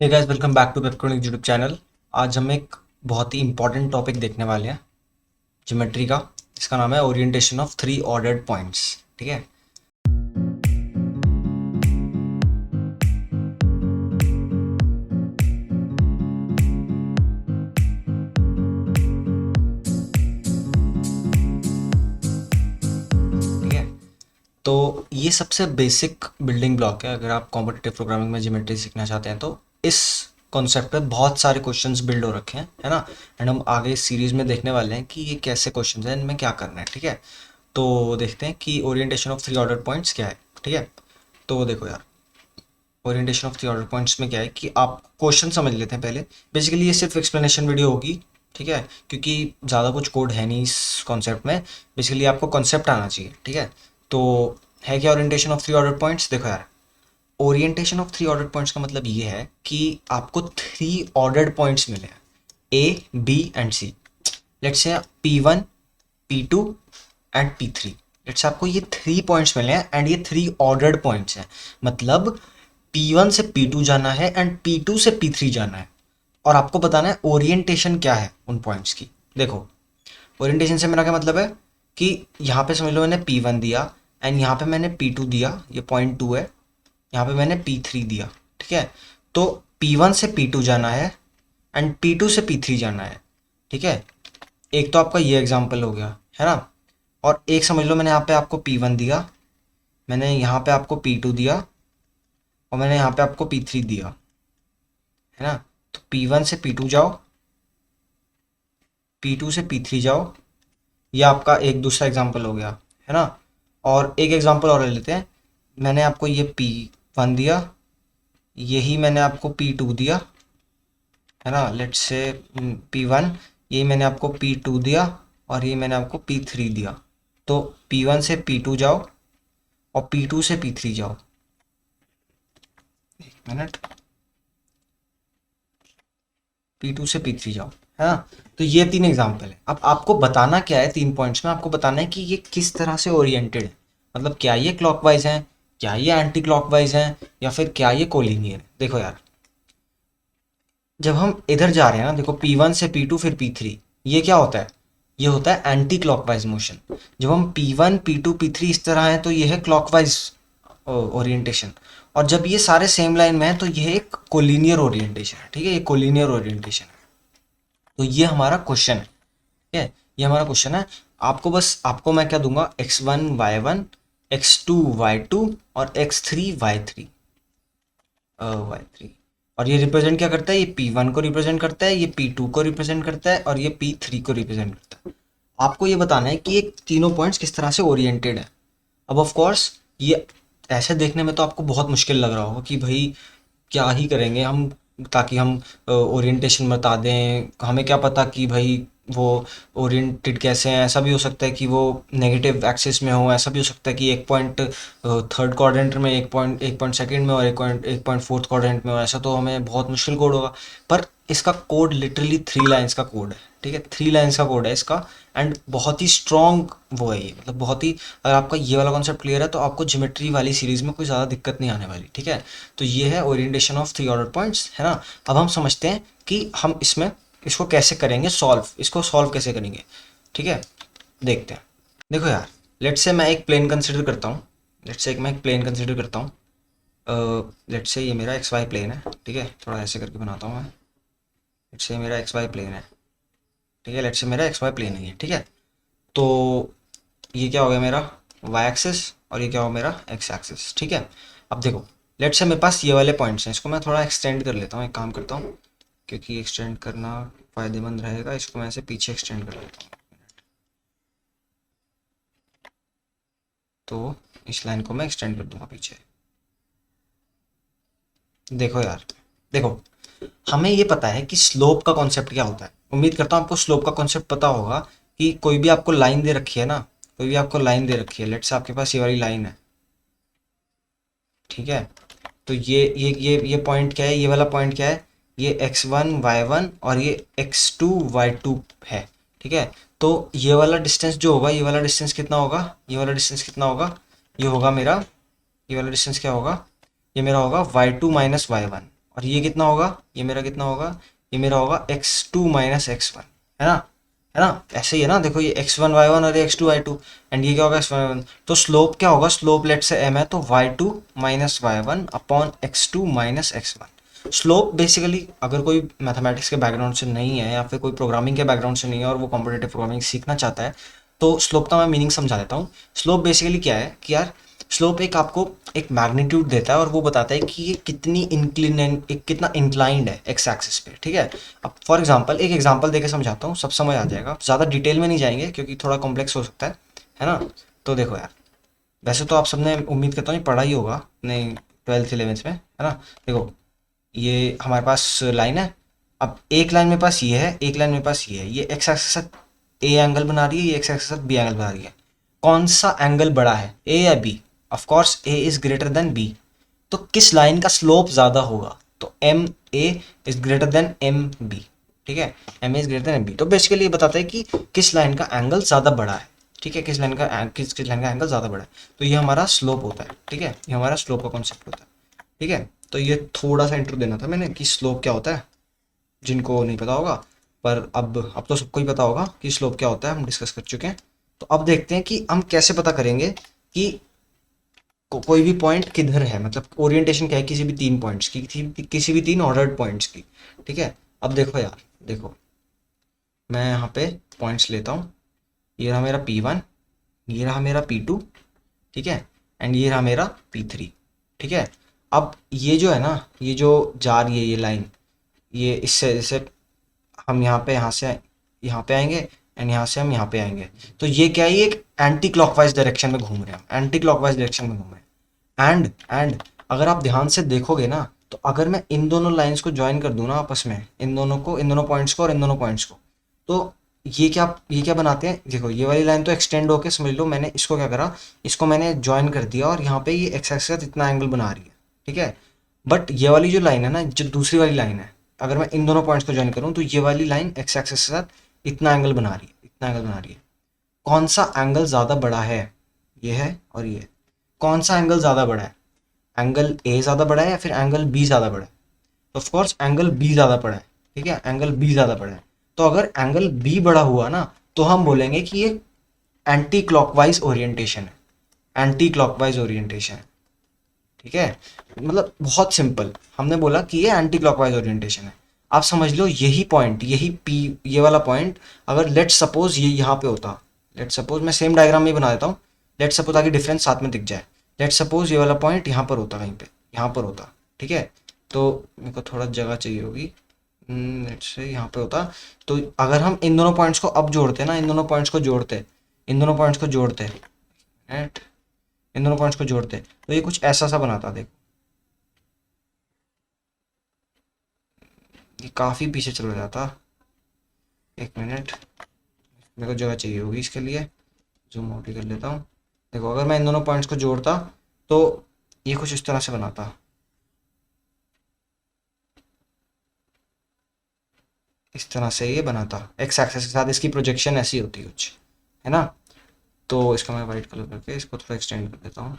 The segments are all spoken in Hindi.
Hey guys, welcome back to Peptronic YouTube channel. आज हम एक बहुत ही इंपॉर्टेंट टॉपिक देखने वाले हैं ज्योमेट्री का। इसका नाम है orientation of three ordered points. ठीक है। ठीक है, तो ये सबसे बेसिक बिल्डिंग ब्लॉक है। अगर आप कॉम्पिटिटिव प्रोग्रामिंग में ज्योमेट्री सीखना चाहते हैं तो इस कॉन्सेप्ट पे बहुत सारे क्वेश्चंस बिल्ड हो रखे हैं, है ना। एंड हम आगे इस सीरीज में देखने वाले हैं कि ये कैसे क्वेश्चंस हैं, इनमें क्या करना है। ठीक है, तो देखते हैं कि orientation of three order points क्या है। ठीक है, तो देखो यार, orientation of three order points में क्या है कि आप क्वेश्चन समझ लेते हैं पहले। बेसिकली ये सिर्फ एक्सप्लेनेशन वीडियो होगी। ठीक है, क्योंकि ज़्यादा कुछ कोड है नहीं इस कॉन्सेप्ट में। बेसिकली आपको कॉन्सेप्ट आना चाहिए। ठीक है, तो है क्या orientation of three order points. देखो यार, orientation of three ordered points का मतलब ये है कि आपको थ्री ऑर्डर्ड पॉइंट्स मिले हैं, A B and C. Let's say P1, P2 and P3। Let's say आपको ये थ्री पॉइंट्स मिले हैं एंड ये थ्री ऑर्डर्ड पॉइंट्स हैं। मतलब P1 से P2 जाना है एंड P2 से P3 जाना है, और आपको बताना है ओरिएंटेशन क्या है उन पॉइंट्स की। देखो, ओरिएंटेशन से मेरा क्या मतलब है कि यहाँ पे समझ लो मैंने P1 दिया एंड यहाँ पे मैंने P2 दिया, ये पॉइंट 2 है। यहाँ पे मैंने P3 दिया। ठीक है, तो P1 से P2 जाना है एंड P2 से P3 जाना है। ठीक है, एक तो आपका ये एग्जांपल हो गया, है ना। और एक समझ लो मैंने यहाँ पे आपको P1 दिया, मैंने यहाँ पे आपको P2 दिया, और मैंने यहाँ पे आपको P3 दिया, है ना। तो P1 से P2 जाओ, P2 से P3 जाओ। ये आपका एक दूसरा एग्जांपल हो गया, है ना। और एक एग्जांपल और ले लेते हैं। मैंने आपको ये P1 दिया, यही मैंने आपको P2 दिया, है ना। लेट्स से P1, यही मैंने आपको P2 दिया, और ये मैंने आपको P3 दिया। तो P1 से P2 जाओ और P2 से P3 जाओ। एक मिनट, P2 से P3 जाओ, है ना। तो ये तीन एग्जाम्पल है। अब आपको बताना क्या है, तीन पॉइंट्स में आपको बताना है कि ये किस तरह से ओरिएंटेड है। मतलब क्या ये क्लॉकवाइज है, क्या ये एंटी क्लॉकवाइज है, या फिर क्या ये कोलिनियर है। देखो यार, जब हम इधर जा रहे हैं ना, देखो P1 से P2 फिर P3, ये क्या होता है, ये होता है एंटी क्लॉकवाइज मोशन। जब हम P1 P2 P3 इस तरह है तो ये है क्लॉकवाइज ओरिएंटेशन। और जब ये सारे सेम लाइन में है तो ये एक कोलिनियर ओरिएंटेशन है। ठीक है, ये कोलिनियर ओरिएंटेशन है। तो ये हमारा क्वेश्चन है। ठीक है, ये हमारा क्वेश्चन है। आपको मैं क्या दूंगा, x1 y1, x2 y2 और x3 y3 y3। और ये रिप्रेजेंट क्या करता है, ये P1 को रिप्रेजेंट करता है, ये P2 को रिप्रेजेंट करता है, और ये P3 को रिप्रेजेंट करता है। आपको ये बताना है कि ये तीनों पॉइंट्स किस तरह से ओरिएंटेड है। अब ऑफ कोर्स ये ऐसे देखने में तो आपको बहुत मुश्किल लग रहा होगा कि भाई क्या ही करेंगे हम, ताकि हम ओरिएंटेशन बता दें। हमें क्या पता कि भाई वो ओरिएंटेड कैसे हैं। ऐसा भी हो सकता है कि वो नेगेटिव एक्सिस में हो, ऐसा भी हो सकता है कि एक पॉइंट थर्ड क्वाड्रेंट में, एक पॉइंट सेकंड में, और एक पॉइंट फोर्थ क्वाड्रेंट में हो। ऐसा तो हमें बहुत मुश्किल कोड होगा। पर इसका कोड लिटरली थ्री लाइंस का कोड है। ठीक है, थ्री लाइंस का कोड है इसका। एंड बहुत ही स्ट्रॉन्ग वो है ये, मतलब बहुत ही, अगर आपका ये वाला कॉन्सेप्ट क्लियर है तो आपको ज्योमेट्री वाली सीरीज में कोई ज़्यादा दिक्कत नहीं आने वाली। ठीक है, तो ये है orientation of three order points, है ना। अब हम समझते हैं कि हम इसको कैसे करेंगे सॉल्व, इसको सॉल्व कैसे करेंगे। ठीक है, देखते हैं। देखो यार, लेट्स से मैं एक प्लेन कंसिडर करता हूँ। लेट्स से मैं एक प्लेन कंसिडर करता हूँ। लेट्स से ये मेरा एक्स वाई प्लेन है। ठीक है, थोड़ा ऐसे करके बनाता हूँ मैं। लेट्स से मेरा एक्स वाई प्लेन है। ठीक है, लेट्स से मेरा एक्स वाई प्लेन है ये। ठीक है, तो ये क्या हो गया मेरा वाई एक्सिस, और ये क्या हो मेरा एक्स एक्सिस। ठीक है, अब देखो, लेट्स से मेरे पास ये वाले पॉइंट्स हैं। इसको मैं थोड़ा एक्सटेंड कर लेता हूँ, एक काम करता हूँ, क्योंकि एक्सटेंड करना फ़ायदेमंद रहेगा। इसको मैं ऐसे पीछे एक्सटेंड कर लेता हूँ। तो इस लाइन को मैं एक्सटेंड कर दूंगा पीछे। देखो यार, देखो, हमें ये पता है कि स्लोप का कॉन्सेप्ट क्या होता है। उम्मीद करता हूँ आपको स्लोप का कॉन्सेप्ट पता होगा कि कोई भी आपको लाइन दे रखी है ना, कोई भी आपको लाइन दे रखी है। लेट्स से आपके पास ये वाली लाइन है। ठीक है, तो ये पॉइंट क्या है, ये वाला पॉइंट क्या है, ये x1 y1 और ये x2 y2 है। ठीक है, तो ये वाला डिस्टेंस जो होगा, ये वाला डिस्टेंस कितना होगा, ये वाला डिस्टेंस कितना होगा, ये होगा मेरा, ये वाला डिस्टेंस क्या होगा, ये मेरा होगा y2 माइनस y1। और ये कितना होगा, ये मेरा कितना होगा, ये मेरा होगा x2 माइनस एक्स वन, है ना, है ना, ऐसे ही है ना। देखो ये x1 y1 और ये x2 y2, एंड ये क्या होगा x1 y1। तो स्लोप क्या होगा, स्लोप लेट से m है तो y2 minus y1 upon x2 minus x1। Slope basically अगर कोई मैथमेटिक्स के बैकग्राउंड से नहीं है या फिर कोई प्रोग्रामिंग के बैकग्राउंड से नहीं है और वो कॉम्पिटेटिव प्रोग्रामिंग सीखना चाहता है, तो स्लोप का मैं मीनिंग समझा देता हूँ। स्लोप बेसिकली क्या है कि यार, स्लोप एक आपको एक मैग्नीट्यूड देता है और वो बताता है कि ये कितनी इंक्लिनेंट, कितना इंक्लाइंड है एक्स एक्सिस पे, ठीक है। अब फॉर एग्जांपल एक एग्जांपल देके समझाता हूँ, सब समझ आ जाएगा, ज़्यादा डिटेल में नहीं जाएंगे क्योंकि थोड़ा कॉम्प्लेक्स हो सकता है ना। तो देखो यार, वैसे तो आप सबने उम्मीद करता हूँ पढ़ा ही होगा अपने 12th 11th में, है ना। देखो ये हमारे पास लाइन है, अब एक लाइन मेरे पास ये है, एक लाइन मेरे पास ये है, ये एक्स एक्सिस के साथ ए एंगल बना रही है, ये एक्स एक्सिस के साथ बी एंगल बना रही है। कौन सा एंगल बड़ा है, ए या B? Of course A is greater than B. तो किस लाइन का स्लोप ज़्यादा होगा, तो M A is greater than M B, ठीक है, M A is greater than M B. तो बेसिकली ये बताता है कि किस लाइन का एंगल ज़्यादा बड़ा है, ठीक है, किस लाइन का एंगल ज़्यादा बड़ा है। तो ये हमारा स्लोप होता है, ठीक है, ये हमारा स्लोप का कॉन्सेप्ट होता है, ठीक है। तो ये थोड़ा सा इंट्रो देना था मैंने कि स्लोप क्या होता है, जिनको नहीं पता होगा, पर अब तो सबको ही पता होगा कि स्लोप क्या होता है, हम डिस्कस कर चुके हैं। तो अब देखते हैं कि हम कैसे पता करेंगे कि कोई भी पॉइंट किधर है, मतलब ओरिएंटेशन क्या है किसी भी तीन पॉइंट्स की, किसी भी तीन ऑर्डर्ड पॉइंट्स की, ठीक है। अब देखो यार, देखो मैं यहाँ पे पॉइंट्स लेता हूँ, ये रहा मेरा P1, ये रहा मेरा P2, ठीक है, एंड ये रहा मेरा P3, ठीक है। अब ये जो है ना, ये जो जा रही है ये लाइन, ये इससे जैसे हम यहाँ से यहाँ पे आएंगे एंड यहाँ से हम यहाँ पे आएंगे, तो ये क्या है, ये एक एंटी क्लॉकवाइज डायरेक्शन में घूम रहे हैं, एंटी क्लॉकवाइज डायरेक्शन में घूम रहे हैं। एंड अगर आप ध्यान से देखोगे ना, तो अगर मैं इन दोनों लाइंस को ज्वाइन कर दूं ना आपस में, इन दोनों को, इन दोनों पॉइंट्स को और इन दोनों पॉइंट्स को, तो ये क्या बनाते हैं, देखो ये वाली लाइन तो एक्सटेंड होके, समझ लो मैंने इसको क्या करा, इसको मैंने ज्वाइन कर दिया और यहाँ पे ये एक्स एक्सिस के साथ इतना एंगल बना रही है, ठीक है। बट ये वाली जो लाइन है ना, जो दूसरी वाली लाइन है, अगर मैं इन दोनों पॉइंट्स को ज्वाइन करूँ तो ये वाली लाइन एक्स एक्सिस के साथ इतना एंगल बना रही है, इतना एंगल बना रही है। कौन सा एंगल ज़्यादा बड़ा है, ये है और ये, कौन सा एंगल ज़्यादा बड़ा है, एंगल ए ज़्यादा बड़ा है या फिर एंगल बी ज़्यादा बड़ा है? तो ऑफ कोर्स एंगल बी ज़्यादा बड़ा है, ठीक है, एंगल बी ज़्यादा बड़ा है। तो अगर एंगल बी बड़ा हुआ ना, तो हम बोलेंगे कि ये एंटी क्लॉकवाइज ओरिएंटेशन है, एंटी क्लॉकवाइज ओरिएंटेशन है, ठीक है। मतलब बहुत सिंपल, हमने बोला कि ये एंटी क्लॉकवाइज ओरिएंटेशन है। आप समझ लो यही पॉइंट, यही पी, ये वाला पॉइंट, अगर लेट सपोज ये यहाँ पे होता, लेट सपोज मैं सेम डायग्राम में बना देता हूँ, लेट सपोज ताकि डिफरेंस साथ में दिख जाए, लेट सपोज ये वाला पॉइंट यहाँ पर होता, कहीं पे यहाँ पर होता, ठीक है। तो मेरे को थोड़ा जगह चाहिए होगी, लेट से यहाँ पे होता। तो अगर हम इन दोनों पॉइंट्स को अब जोड़ते ना, इन दोनों पॉइंट्स को जोड़ते, इन दोनों पॉइंट्स को जोड़ते, राइट, इन दोनों पॉइंट्स को जोड़ते, तो ये कुछ ऐसा सा बनाता, देखो ये काफ़ी पीछे चला जाता। एक मिनट, मेरे को जगह चाहिए होगी इसके लिए, जूम आउट ही कर लेता हूँ। देखो अगर मैं इन दोनों पॉइंट्स को जोड़ता तो ये कुछ इस तरह से बनाता, इस तरह से ये बनाता, एक्स एक्सिस के साथ इसकी प्रोजेक्शन ऐसी होती कुछ, है ना। तो इसका मैं वाइट कलर करके इसको थोड़ा एक्सटेंड कर देता हूँ,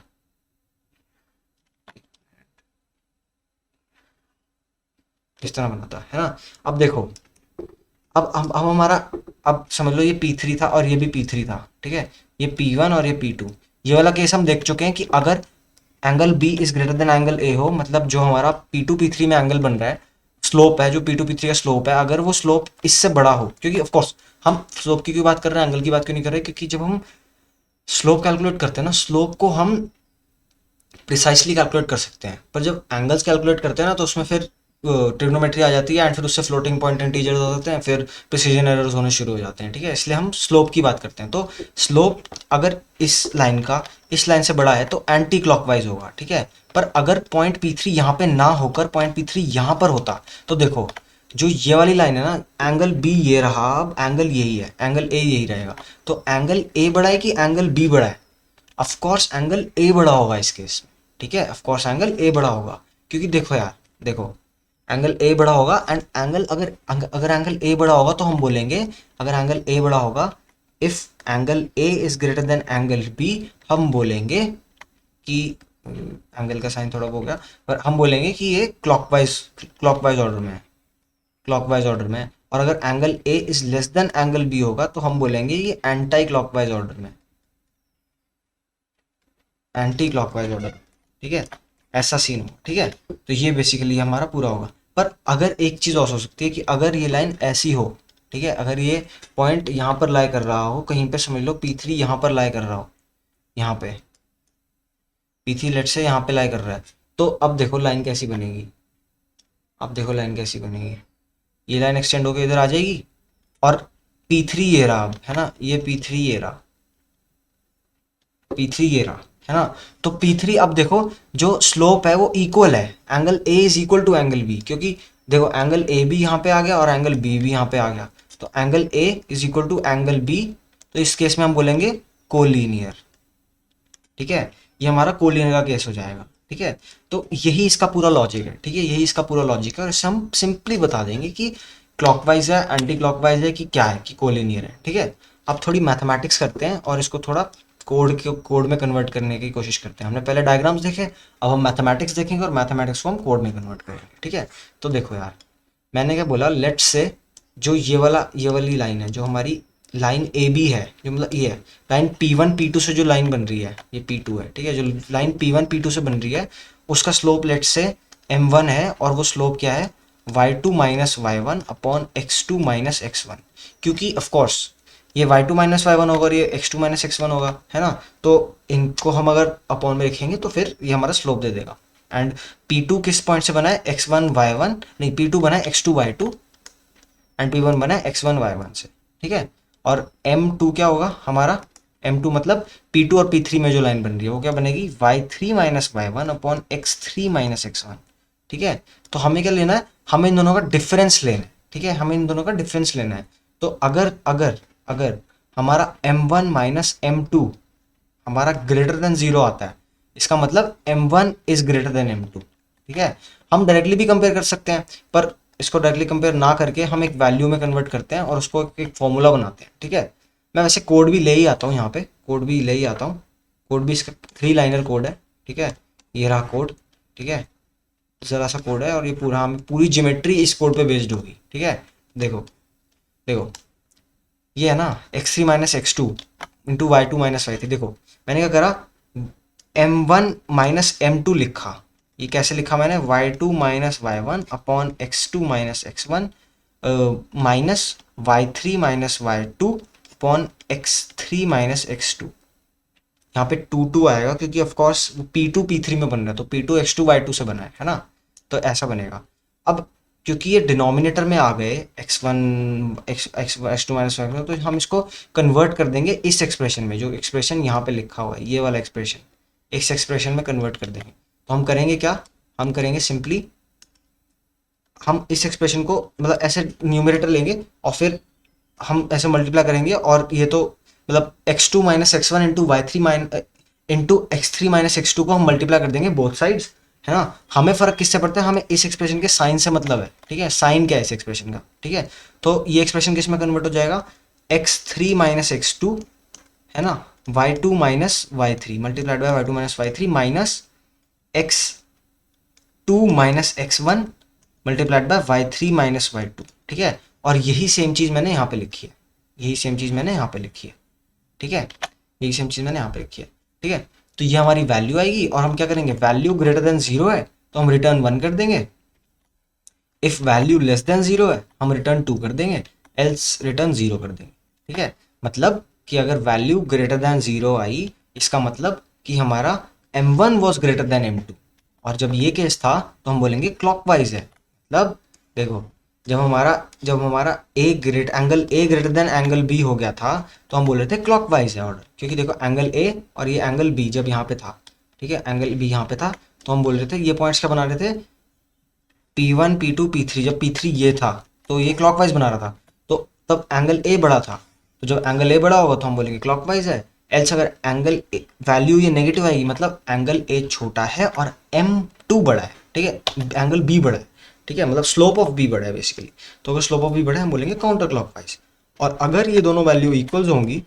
इस तरह बनाता है ना। अब देखो, अब हमारा, अब समझ लो ये P3 था और ये भी P3 था, ठीक है, ये P1 और ये P2, ये वाला केस हम देख चुके हैं कि अगर angle B is greater than angle A हो, मतलब जो हमारा P2 P3 में एंगल बन रहा है, स्लोप है जो P2 P3 का स्लोप है, अगर वो स्लोप इससे बड़ा हो, क्योंकि ऑफ कोर्स हम स्लोप की क्यों बात कर रहे हैं, एंगल की बात क्यों नहीं कर रहे, क्योंकि जब हम स्लोप कैलकुलेट करते हैं ना, स्लोप को हम प्रिसाइसली कैलकुलेट कर सकते हैं, पर जब एंगल्स कैलकुलेट करते हैं ना, तो उसमें फिर ट्रिग्नोमेट्री आ जाती है एंड फिर उससे फ्लोटिंग पॉइंट इंटीजर्स हो जाते हैं, फिर प्रिसीजन एरर्स होने शुरू हो जाते हैं, ठीक है। इसलिए हम स्लोप की बात करते हैं। तो स्लोप अगर इस लाइन का इस लाइन से बड़ा है तो एंटी क्लॉकवाइज होगा, ठीक है। पर अगर पॉइंट P3 यहाँ पे ना होकर पॉइंट P3 यहाँ पर होता, तो देखो जो ये वाली लाइन है ना, एंगल बी ये रहा, अब एंगल यही है, एंगल ए यही रहेगा, तो एंगल ए बड़ा है कि एंगल बी बड़ा है? ऑफ कोर्स एंगल ए बड़ा होगा इस केस में, ठीक है, ऑफ कोर्स एंगल ए बड़ा होगा, क्योंकि देखो यार, देखो एंगल ए बड़ा होगा एंड एंगल, अगर एंगल ए बड़ा होगा तो हम बोलेंगे, अगर एंगल ए बड़ा होगा, if angle A is greater than angle B, हम बोलेंगे कि एंगल का साइन थोड़ा वो हो गया, पर हम बोलेंगे कि ये क्लॉकवाइज ऑर्डर में है, क्लॉकवाइज ऑर्डर में है। और अगर angle A is less than angle B होगा तो हम बोलेंगे ये एंटी क्लॉकवाइज ऑर्डर में, एंटी क्लॉकवाइज ऑर्डर, ठीक है, ऐसा सीन हो, ठीक है। तो ये बेसिकली हमारा पूरा होगा। पर अगर एक चीज़ और हो सकती है कि अगर ये लाइन ऐसी हो, ठीक है, अगर ये पॉइंट यहाँ पर लाई कर रहा हो कहीं पे, समझ लो P3 यहाँ पर लाई कर रहा हो, यहाँ पे P3 लेट से यहाँ पे लाई कर रहा है, तो अब देखो लाइन कैसी बनेगी, अब देखो लाइन कैसी बनेगी, ये लाइन एक्सटेंड होकर इधर आ जाएगी और P3 ये रहा, अब है ना, ये P3 ये रहा, P3 ये रहा, है ना। तो P3 अब देखो जो स्लोप है वो इक्वल है, angle A is equal to angle B, क्योंकि देखो एंगल A भी यहाँ पे आ गया और एंगल B भी यहाँ पे आ गया, तो angle A is equal to angle B, तो इस केस में हम बोलेंगे कोलिनियर, ठीक है, ये हमारा कोलिनियर का केस हो जाएगा, ठीक है। तो यही इसका पूरा लॉजिक है, ठीक है, यही इसका पूरा लॉजिक है, और इससे हम सिंपली बता देंगे कि क्लॉकवाइज है, एंटी क्लॉकवाइज है, कि क्या है, कि कोलिनियर है, ठीक है। अब थोड़ी मैथमेटिक्स करते हैं और इसको थोड़ा कोड में कन्वर्ट करने की कोशिश करते हैं। हमने पहले डायग्राम्स देखे, अब हम मैथमेटिक्स देखेंगे और मैथमेटिक्स को हम कोड में कन्वर्ट करेंगे, ठीक है। तो देखो यार, मैंने क्या बोला, लेट से जो ये वाली लाइन है, जो हमारी लाइन ए बी है, जो मतलब ये है लाइन P1 P2 से जो लाइन बन रही है, ये P2 है, ठीक है, जो लाइन P1 P2 से बन रही है उसका स्लोप लेट से M1 है, और वो स्लोप क्या है, y2 minus y1 upon x2 minus x1, क्योंकि ऑफकोर्स ये y2 माइनस y1 होगा और ये x2 माइनस x1 होगा, है ना। तो इनको हम अगर अपॉन में लिखेंगे तो फिर ये हमारा स्लोप दे देगा। एंड P2 किस पॉइंट से बना है, x1 y1, नहीं P2 बना है x2 y2, एंड P1 बना है x1 y1 से, ठीक है। और M2 क्या होगा हमारा, M2 मतलब P2 और P3 में जो लाइन बन रही है वो क्या बनेगी, y3 minus y1 upon x3 minus x1, ठीक है। तो हमें क्या लेना है, हमें इन दोनों का डिफरेंस लेना है, ठीक है, हमें इन दोनों का डिफरेंस लेना है। तो अगर अगर अगर हमारा M1 माइनस M2 हमारा ग्रेटर देन 0 आता है, इसका मतलब M1 is greater then M2, ठीक है। हम डायरेक्टली भी कंपेयर कर सकते हैं, पर इसको डायरेक्टली कंपेयर ना करके हम एक वैल्यू में कन्वर्ट करते हैं और उसको एक फॉर्मूला बनाते हैं, ठीक है। मैं वैसे कोड भी ले ही आता हूँ, यहाँ पे कोड भी ले ही आता हूँ, कोड भी इसका 3 लाइनर कोड है, ठीक है, ये रहा कोड, ठीक है, ज़रा सा कोड है और ये पूरा हमें पूरी ज्योमेट्री इस कोड पे बेस्ड होगी, ठीक है। देखो देखो ये है ना x3 minus x2 into y2 minus y3, देखो मैंने क्या करा, M1 माइनस M2 लिखा, ये कैसे लिखा मैंने, y2 minus y1 upon x2 minus x1 minus y3 minus y2 upon x3 minus x2, यहाँ पे 2 आएगा क्योंकि ऑफ कोर्स P2 P3 में बन रहा है, तो P2 x2 y2 से बना है ना, तो ऐसा बनेगा। अब क्योंकि ये डिनोमिनेटर में आ गए x1 x2 माइनस y1, तो हम इसको कन्वर्ट कर देंगे इस एक्सप्रेशन में, जो एक्सप्रेशन यहाँ पे लिखा हुआ है ये वाला एक्सप्रेशन, इस एक्सप्रेशन में कन्वर्ट कर देंगे। तो हम करेंगे क्या, हम करेंगे सिंपली, हम इस एक्सप्रेशन को मतलब ऐसे न्यूमरेटर लेंगे और फिर हम ऐसे मल्टीप्लाई करेंगे, और ये तो मतलब x2 minus x one into y3 into x3 minus x2 को हम मल्टीप्लाई कर देंगे बोथ साइड्स, है ना। हमें फ़र्क किससे पड़ता है, हमें इस एक्सप्रेशन के साइन से मतलब है, ठीक है, साइन क्या है इस एक्सप्रेशन का, ठीक है। तो ये एक्सप्रेशन किस में कन्वर्ट हो जाएगा, x3 माइनस x2, है ना, y2 minus y3 multiplied by y2 minus y3 minus x2 minus x1 multiplied by y3 minus y2, ठीक है। और यही सेम चीज़ मैंने यहाँ पे लिखी है, यही सेम चीज़ मैंने यहाँ पे लिखी है, ठीक है, यही सेम चीज़ मैंने यहाँ पे लिखी है, ठीक है। तो ये हमारी वैल्यू आएगी और हम क्या करेंगे, वैल्यू ग्रेटर देन 0 है तो हम रिटर्न 1 कर देंगे, इफ़ वैल्यू लेस देन 0 है हम रिटर्न 2 कर देंगे, एल्स रिटर्न 0 कर देंगे, ठीक है। मतलब कि अगर वैल्यू ग्रेटर देन 0 आई, इसका मतलब कि हमारा M1 was greater than M2, और जब ये केस था तो हम बोलेंगे क्लॉकवाइज है। मतलब देखो जब हमारा angle A greater than angle B हो गया था तो हम बोल रहे थे क्लॉकवाइज है ऑर्डर, क्योंकि देखो एंगल ए और ये एंगल बी जब यहाँ पे था, ठीक है, एंगल बी यहाँ पे था, तो हम बोल रहे थे ये पॉइंट्स क्या बना रहे थे, P1 P2 P3, जब P3 ये था तो ये क्लॉकवाइज बना रहा था, तो तब एंगल ए बड़ा था, तो जब एंगल ए बड़ा होगा तो हम बोलेंगे क्लॉकवाइज है। एल्स अगर एंगल वैल्यू ये नेगेटिव आएगी मतलब एंगल ए छोटा है और M2 बड़ा है, ठीक है, एंगल बी बड़ा है, ठीक है, मतलब स्लोप ऑफ बी बड़ा है बेसिकली। तो अगर स्लोप ऑफ बी बड़ा है हम बोलेंगे काउंटर क्लॉकवाइज, और अगर ये दोनों वैल्यू इक्वल्स होंगी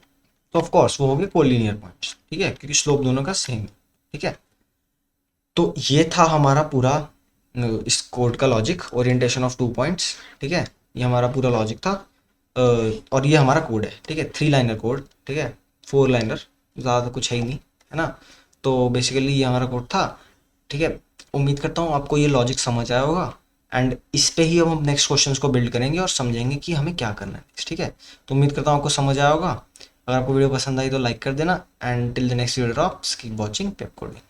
तो ऑफ कोर्स वो होंगे कोलिनियर पॉइंट्स, ठीक है, क्योंकि स्लोप दोनों का सेम है, ठीक है। तो ये था हमारा पूरा इस कोड का लॉजिक, ओरिएंटेशन ऑफ 2 पॉइंट्स। ठीक है, ये हमारा पूरा लॉजिक था। और ये हमारा कोड है। ठीक है, 3 लाइनर कोड। ठीक है, 4 लाइनर, ज़्यादा कुछ है ही नहीं, है ना। तो बेसिकली ये हमारा कोड था। ठीक है, उम्मीद करता हूँ आपको ये लॉजिक समझ आया होगा। एंड इस पे ही हम नेक्स्ट क्वेश्चंस को बिल्ड करेंगे और समझेंगे कि हमें क्या करना है। ठीक है, तो उम्मीद करता हूँ आपको समझ आया होगा। अगर आपको वीडियो पसंद आई तो लाइक कर देना। And till the next video drops, keep watching Pep coding.